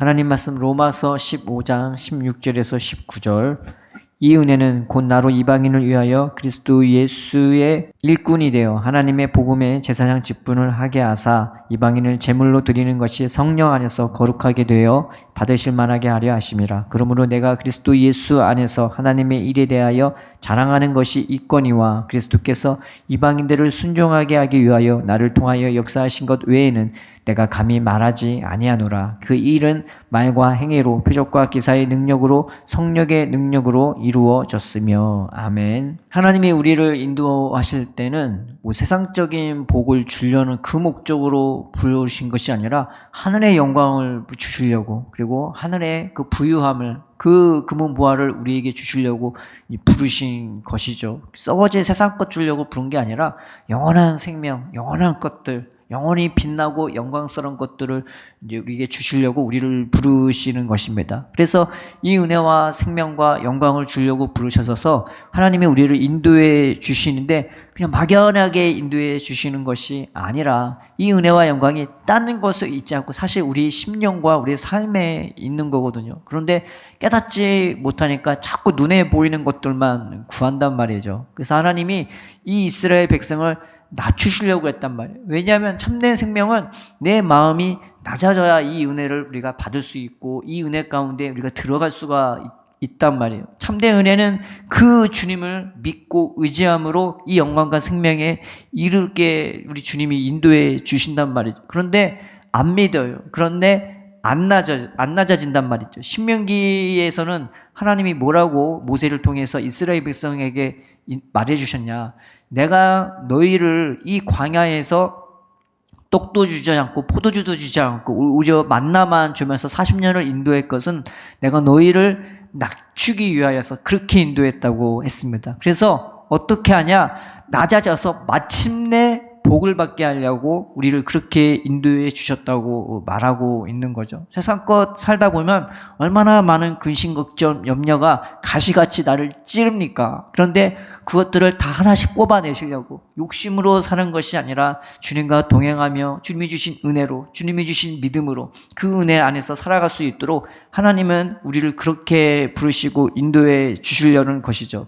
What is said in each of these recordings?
하나님 말씀 로마서 15장 16절에서 19절. 이 은혜는 곧 나로 이방인을 위하여 그리스도 예수의 일꾼이 되어 하나님의 복음의 제사장 직분을 하게 하사 이방인을 제물로 드리는 것이 성령 안에서 거룩하게 되어 받으실 만하게 하려 하심이라. 그러므로 내가 그리스도 예수 안에서 하나님의 일에 대하여 자랑하는 것이 있거니와 그리스도께서 이방인들을 순종하게 하기 위하여 나를 통하여 역사하신 것 외에는 내가 감히 말하지 아니하노라. 그 일은 말과 행위로 표적과 기사의 능력으로 성령의 능력으로 이루어졌으며. 아멘. 하나님이 우리를 인도하실 때는 세상적인 복을 주려는 그 목적으로 부르신 것이 아니라 하늘의 영광을 주시려고, 그리고 하늘의 그 부유함을, 그 금은보화를 우리에게 주시려고 부르신 것이죠. 썩어질 세상 것 주려고 부른 게 아니라 영원한 생명, 영원한 것들, 영원히 빛나고 영광스러운 것들을 이제 우리에게 주시려고 우리를 부르시는 것입니다. 그래서 이 은혜와 생명과 영광을 주려고 부르셔서 하나님이 우리를 인도해 주시는데 그냥 막연하게 인도해 주시는 것이 아니라 이 은혜와 영광이 다른 것에 있지 않고 사실 우리 심령과 우리 삶에 있는 거거든요. 그런데 깨닫지 못하니까 자꾸 눈에 보이는 것들만 구한단 말이죠. 그래서 하나님이 이 이스라엘 백성을 낮추시려고 했단 말이에요. 왜냐하면 참된 생명은 내 마음이 낮아져야 이 은혜를 우리가 받을 수 있고 이 은혜 가운데 우리가 들어갈 수가 있단 말이에요. 참된 은혜는 그 주님을 믿고 의지함으로 이 영광과 생명에 이르게 우리 주님이 인도해 주신단 말이죠. 그런데 안 믿어요. 그런데 안 낮아진단 말이죠. 신명기에서는 하나님이 뭐라고 모세를 통해서 이스라엘 백성에게 말해 주셨냐. 내가 너희를 이 광야에서 떡도 주지 않고 포도주도 주지 않고 오히려 만나만 주면서 40년을 인도할 것은 내가 너희를 낮추기 위하여서 그렇게 인도했다고 했습니다. 그래서 어떻게 하냐? 낮아져서 마침내 복을 받게 하려고 우리를 그렇게 인도해 주셨다고 말하고 있는 거죠. 세상껏 살다 보면 얼마나 많은 근심, 걱정, 염려가 가시같이 나를 찌릅니까? 그런데 그것들을 다 하나씩 뽑아내시려고 욕심으로 사는 것이 아니라 주님과 동행하며 주님이 주신 은혜로, 주님이 주신 믿음으로 그 은혜 안에서 살아갈 수 있도록 하나님은 우리를 그렇게 부르시고 인도해 주시려는 것이죠.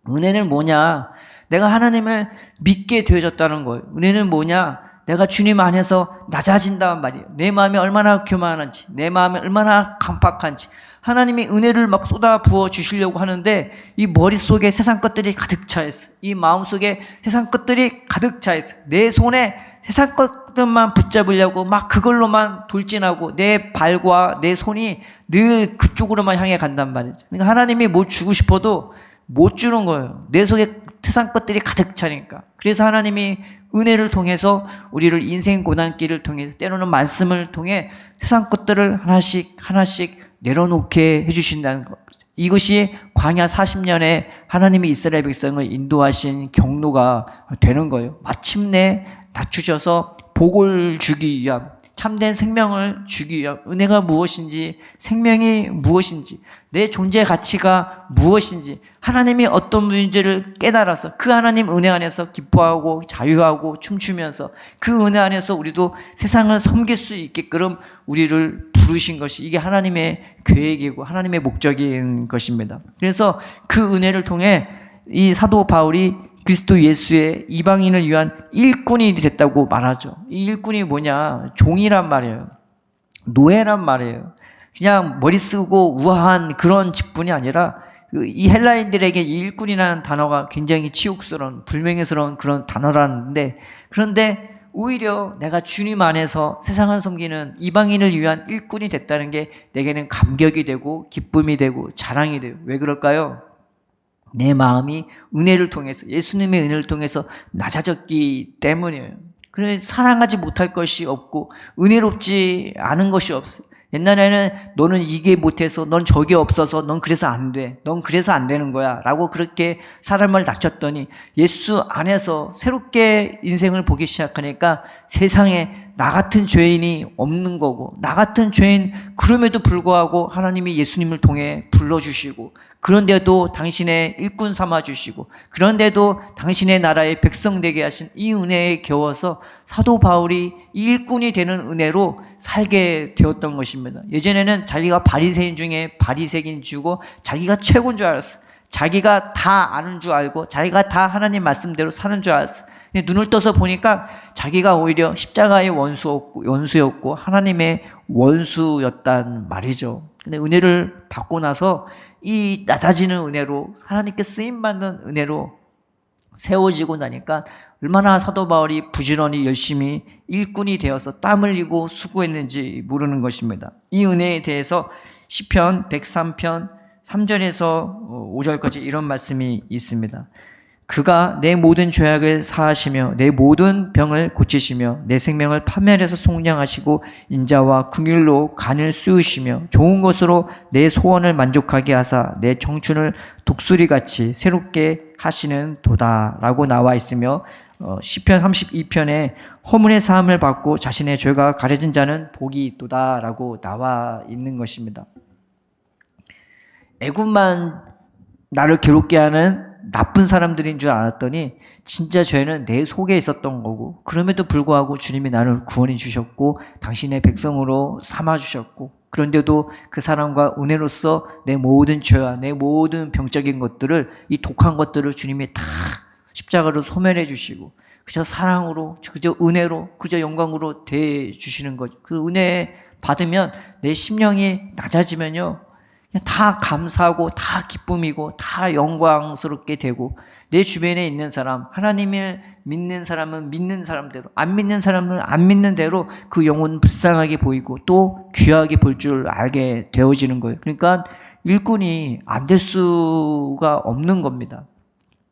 은혜는 뭐냐? 내가 하나님을 믿게 되어졌다는 거예요. 은혜는 뭐냐? 내가 주님 안에서 낮아진다는 말이에요. 내 마음이 얼마나 교만한지, 내 마음이 얼마나 강팍한지 하나님이 은혜를 막 쏟아 부어 주시려고 하는데 이 머릿속에 세상 것들이 가득 차 있어. 이 마음속에 세상 것들이 가득 차 있어. 내 손에 세상 것들만 붙잡으려고 막 그걸로만 돌진하고 내 발과 내 손이 늘 그쪽으로만 향해 간단 말이죠. 그러니까 하나님이 뭐 주고 싶어도 못 주는 거예요. 내 속에 세상 것들이 가득 차니까. 그래서 하나님이 은혜를 통해서 우리를 인생 고난길을 통해서 때로는 말씀을 통해 세상 것들을 하나씩 내려놓게 해주신다는 것. 이것이 광야 40년에 하나님이 이스라엘 백성을 인도하신 경로가 되는 거예요. 마침내 낮추셔서 복을 주기 위함, 참된 생명을 주기 위함, 은혜가 무엇인지, 생명이 무엇인지, 내 존재 가치가 무엇인지, 하나님이 어떤 분인지를 깨달아서 그 하나님 은혜 안에서 기뻐하고 자유하고 춤추면서 그 은혜 안에서 우리도 세상을 섬길 수 있게끔 우리를 부르신 것이 이게 하나님의 계획이고 하나님의 목적인 것입니다. 그래서 그 은혜를 통해 이 사도 바울이 그리스도 예수의 이방인을 위한 일꾼이 됐다고 말하죠. 이 일꾼이 뭐냐? 종이란 말이에요. 노예란 말이에요. 그냥 머리 쓰고 우아한 그런 직분이 아니라 이 헬라인들에게 이 일꾼이라는 단어가 굉장히 치욕스러운, 불명예스러운 그런 단어라는데, 그런데 오히려 내가 주님 안에서 세상을 섬기는 이방인을 위한 일꾼이 됐다는 게 내게는 감격이 되고 기쁨이 되고 자랑이 돼요. 왜 그럴까요? 내 마음이 은혜를 통해서, 예수님의 은혜를 통해서 낮아졌기 때문이에요. 그래서 사랑하지 못할 것이 없고 은혜롭지 않은 것이 없어요. 옛날에는 너는 이게 못해서, 넌 저게 없어서, 넌 그래서 안 돼, 넌 그래서 안 되는 거야 라고 그렇게 사람을 낮췄더니 예수 안에서 새롭게 인생을 보기 시작하니까 세상에 나 같은 죄인이 없는 거고, 나 같은 죄인 그럼에도 불구하고 하나님이 예수님을 통해 불러주시고, 그런데도 당신의 일꾼 삼아주시고, 그런데도 당신의 나라의 백성 되게 하신 이 은혜에 겨워서 사도 바울이 이 일꾼이 되는 은혜로 살게 되었던 것입니다. 예전에는 자기가 바리새인 중에 바리새인 주고 자기가 최고인 줄 알았어. 자기가 다 아는 줄 알고 자기가 다 하나님 말씀대로 사는 줄 알았어. 근데 눈을 떠서 보니까 자기가 오히려 십자가의 원수였고 하나님의 원수였단 말이죠. 근데 은혜를 받고 나서 이 낮아지는 은혜로, 하나님께 쓰임받는 은혜로 세워지고 나니까 얼마나 사도 바울이 부지런히 열심히 일꾼이 되어서 땀 흘리고 수고했는지 모르는 것입니다. 이 은혜에 대해서 시편 103편 3절에서 5절까지 이런 말씀이 있습니다. 그가 내 모든 죄악을 사하시며 내 모든 병을 고치시며 내 생명을 파멸해서 속량하시고 인자와 긍휼로 간을 쑤으시며 좋은 것으로 내 소원을 만족하게 하사 내 청춘을 독수리같이 새롭게 하시는 도다라고 나와 있으며 시편 32편에 허물의 사함을 받고 자신의 죄가 가려진 자는 복이 있도다라고 나와 있는 것입니다. 애굽만 나를 괴롭게 하는 나쁜 사람들인 줄 알았더니 진짜 죄는 내 속에 있었던 거고, 그럼에도 불구하고 주님이 나를 구원해 주셨고 당신의 백성으로 삼아 주셨고, 그런데도 그 사람과 은혜로서 내 모든 죄와 내 모든 병적인 것들을, 이 독한 것들을 주님이 다 십자가로 소멸해 주시고 그저 사랑으로, 그저 은혜로, 그저 영광으로 대해 주시는 거죠. 그 은혜 받으면 내 심령이 낮아지면요 그냥 다 감사하고 다 기쁨이고 다 영광스럽게 되고, 내 주변에 있는 사람, 하나님을 믿는 사람은 믿는 사람대로, 안 믿는 사람은 안 믿는 대로 그 영혼은 불쌍하게 보이고 또 귀하게 볼 줄 알게 되어지는 거예요. 그러니까 일꾼이 안 될 수가 없는 겁니다.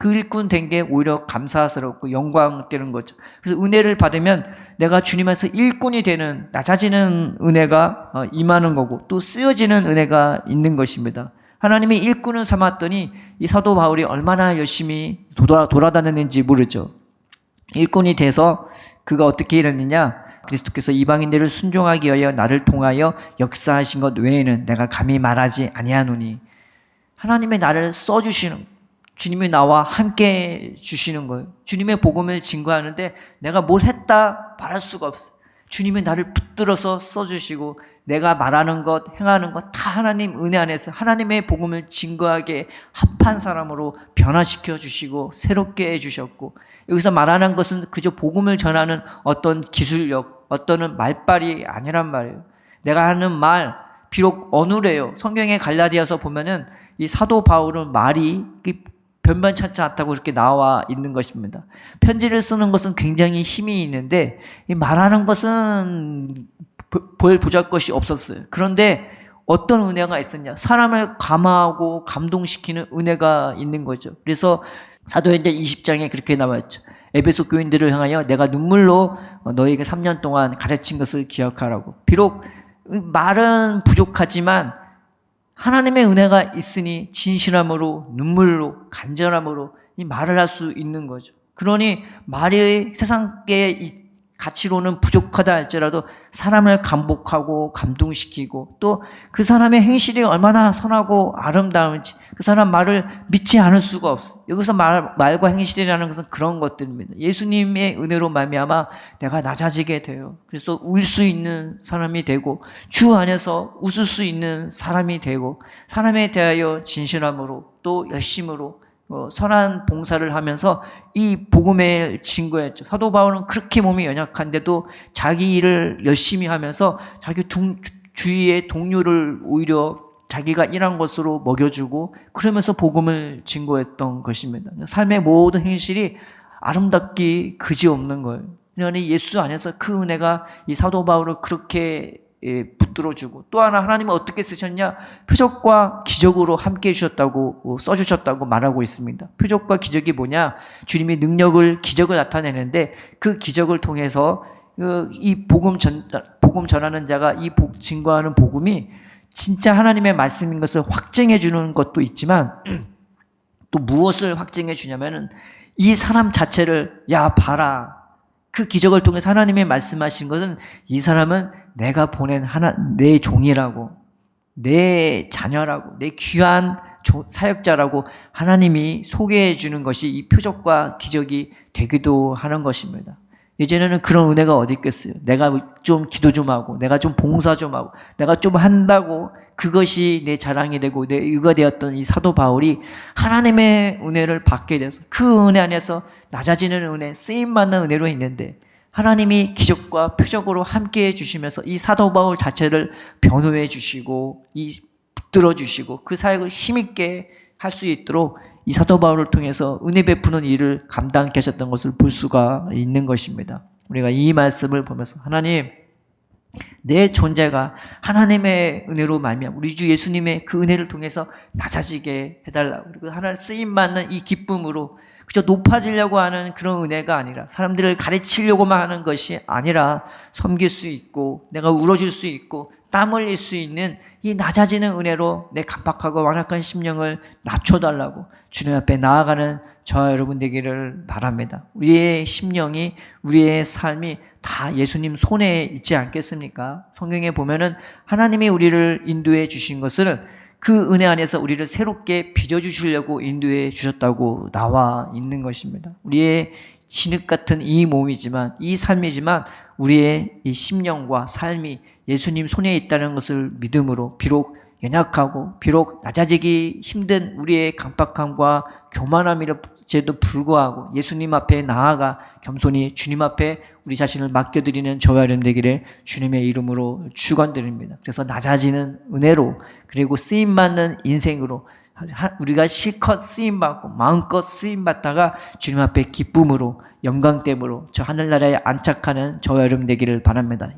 그 일꾼 된 게 오히려 감사스럽고 영광되는 거죠. 그래서 은혜를 받으면 내가 주님에서 일꾼이 되는, 낮아지는 은혜가 임하는 거고 또 쓰여지는 은혜가 있는 것입니다. 하나님이 일꾼을 삼았더니 이 사도 바울이 얼마나 열심히 돌아다녔는지 모르죠. 일꾼이 돼서 그가 어떻게 일했느냐, 그리스도께서 이방인들을 순종하기 위하여 나를 통하여 역사하신 것 외에는 내가 감히 말하지 아니하노니, 하나님의 나를 써주시는, 주님이 나와 함께 주시는 거예요. 주님의 복음을 증거하는데 내가 뭘 했다 말할 수가 없어요. 주님이 나를 붙들어서 써주시고 내가 말하는 것, 행하는 것 다 하나님 은혜 안에서 하나님의 복음을 증거하게 합한 사람으로 변화시켜 주시고 새롭게 해주셨고, 여기서 말하는 것은 그저 복음을 전하는 어떤 기술력, 어떤 말빨이 아니란 말이에요. 내가 하는 말, 비록 어눌해요. 성경의 갈라디아서 보면은 이 사도 바울은 말이 변변찮지 않다고 이렇게 나와 있는 것입니다. 편지를 쓰는 것은 굉장히 힘이 있는데 이 말하는 것은 별 보잘것이 없었어요. 그런데 어떤 은혜가 있었냐? 사람을 감화하고 감동시키는 은혜가 있는 거죠. 그래서 사도행전 20장에 그렇게 나와 있죠. 에베소 교인들을 향하여 내가 눈물로 너에게 3년 동안 가르친 것을 기억하라고. 비록 말은 부족하지만 하나님의 은혜가 있으니 진실함으로, 눈물로, 간절함으로 이 말을 할 수 있는 거죠. 그러니 말이 세상의 가치로는 부족하다 할지라도 사람을 감복하고 감동시키고 또 그 사람의 행실이 얼마나 선하고 아름다운지 그 사람 말을 믿지 않을 수가 없어요. 여기서 말과 행실이라는 것은 그런 것들입니다. 예수님의 은혜로 말미암아 내가 낮아지게 돼요. 그래서 울 수 있는 사람이 되고 주 안에서 웃을 수 있는 사람이 되고 사람에 대하여 진실함으로 또 열심으로 선한 봉사를 하면서 이 복음을 증거했죠. 사도 바울은 그렇게 몸이 연약한데도 자기 일을 열심히 하면서 자기 주위의 동료를 오히려 자기가 일한 것으로 먹여주고 그러면서 복음을 증거했던 것입니다. 삶의 모든 행실이 아름답기 그지없는 거예요. 그러니 예수 안에서 그 은혜가 이 사도 바울을 그렇게 붙들어주고, 또 하나 하나님은 어떻게 쓰셨냐? 표적과 기적으로 함께 해주셨다고 써주셨다고 말하고 있습니다. 표적과 기적이 뭐냐? 주님이 기적을 나타내는데 그 기적을 통해서 이 복음 전하는 자가 이 증거하는 복음이 진짜 하나님의 말씀인 것을 확증해 주는 것도 있지만 또 무엇을 확증해 주냐면은 이 사람 자체를 야 봐라, 그 기적을 통해서 하나님이 말씀하신 것은 이 사람은 내가 보낸 내 종이라고, 내 자녀라고, 내 귀한 사역자라고 하나님이 소개해 주는 것이 이 표적과 기적이 되기도 하는 것입니다. 예전에는 그런 은혜가 어디 있겠어요. 내가 좀 기도 좀 하고, 내가 좀 봉사 좀 하고, 내가 좀 한다고 그것이 내 자랑이 되고 내 의가 되었던 이 사도 바울이 하나님의 은혜를 받게 돼서 그 은혜 안에서 낮아지는 은혜, 쓰임받는 은혜로 있는데 하나님이 기적과 표적으로 함께해 주시면서 이 사도 바울 자체를 변호해 주시고 붙들어 주시고 그 사역을 힘있게 할 수 있도록 이 사도 바울을 통해서 은혜 베푸는 일을 감당케 하셨던 것을 볼 수가 있는 것입니다. 우리가 이 말씀을 보면서 하나님, 내 존재가 하나님의 은혜로 말미암아 우리 주 예수님의 그 은혜를 통해서 낮아지게 해달라고, 그리고 하나님 쓰임받는 이 기쁨으로 그저 높아지려고 하는 그런 은혜가 아니라, 사람들을 가르치려고만 하는 것이 아니라 섬길 수 있고 내가 울어줄 수 있고 땀 흘릴 수 있는 이 낮아지는 은혜로 내 강박하고 완악한 심령을 낮춰달라고 주님 앞에 나아가는 저와 여러분 되기를 바랍니다. 우리의 심령이, 우리의 삶이 다 예수님 손에 있지 않겠습니까? 성경에 보면은 하나님이 우리를 인도해 주신 것은 그 은혜 안에서 우리를 새롭게 빚어주시려고 인도해 주셨다고 나와 있는 것입니다. 우리의 진흙 같은 이 몸이지만, 이 삶이지만 우리의 이 심령과 삶이 예수님 손에 있다는 것을 믿음으로, 비록 연약하고 비록 낮아지기 힘든 우리의 강박함과 교만함에도 불구하고 예수님 앞에 나아가 겸손히 주님 앞에 우리 자신을 맡겨드리는 저와 여러분 되기를 주님의 이름으로 축원드립니다. 그래서 낮아지는 은혜로, 그리고 쓰임받는 인생으로 우리가 실컷 쓰임받고 마음껏 쓰임받다가 주님 앞에 기쁨으로, 영광됨으로 저 하늘나라에 안착하는 저와 여러분 되기를 바랍니다.